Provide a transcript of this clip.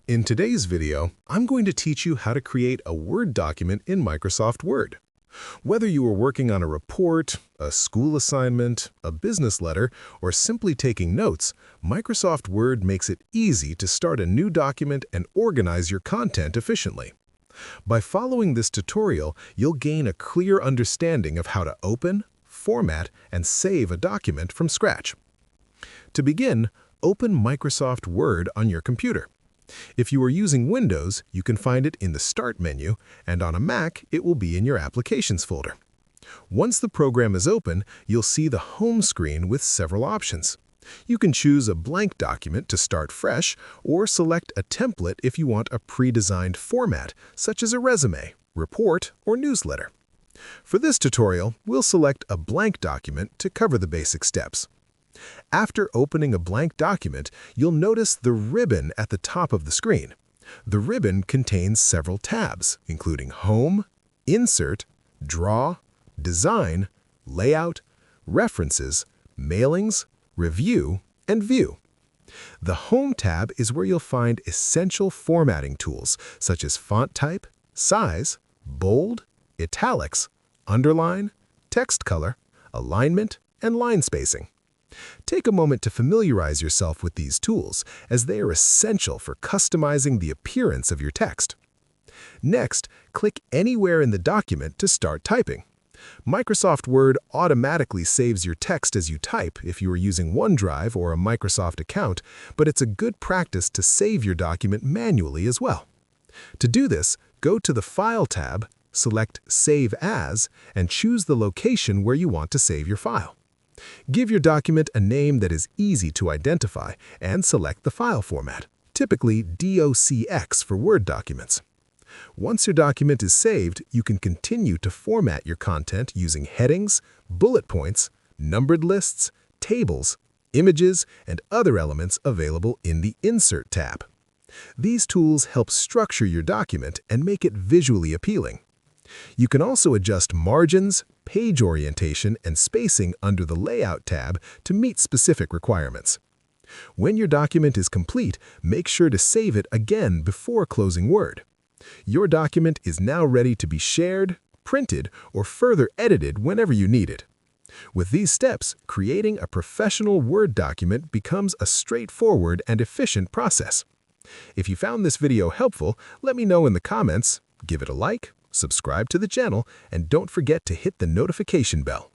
In today's video, I'm going to teach you how to create a Word document in Microsoft Word. Whether you are working on a report, a school assignment, a business letter, or simply taking notes, Microsoft Word makes it easy to start a new document and organize your content efficiently. By following this tutorial, you'll gain a clear understanding of how to open, format, and save a document from scratch. To begin, open Microsoft Word on your computer. If you are using Windows, you can find it in the Start menu, and on a Mac, it will be in your Applications folder. Once the program is open, you'll see the home screen with several options. You can choose a blank document to start fresh, or select a template if you want a pre-designed format, such as a resume, report, or newsletter. For this tutorial, we'll select a blank document to cover the basic steps. After opening a blank document, you'll notice the ribbon at the top of the screen. The ribbon contains several tabs, including Home, Insert, Draw, Design, Layout, References, Mailings, Review, and View. The Home tab is where you'll find essential formatting tools such as font type, size, bold, italics, underline, text color, alignment, and line spacing. Take a moment to familiarize yourself with these tools, as they are essential for customizing the appearance of your text. Next, click anywhere in the document to start typing. Microsoft Word automatically saves your text as you type if you are using OneDrive or a Microsoft account, but it's a good practice to save your document manually as well. To do this, go to the File tab, select Save As, and choose the location where you want to save your file. Give your document a name that is easy to identify and select the file format, typically DOCX for Word documents. Once your document is saved, you can continue to format your content using headings, bullet points, numbered lists, tables, images, and other elements available in the Insert tab. These tools help structure your document and make it visually appealing. You can also adjust margins, page orientation, and spacing under the Layout tab to meet specific requirements. When your document is complete, make sure to save it again before closing Word. Your document is now ready to be shared, printed, or further edited whenever you need it. With these steps, creating a professional Word document becomes a straightforward and efficient process. If you found this video helpful, let me know in the comments, give it a like, subscribe to the channel, and don't forget to hit the notification bell.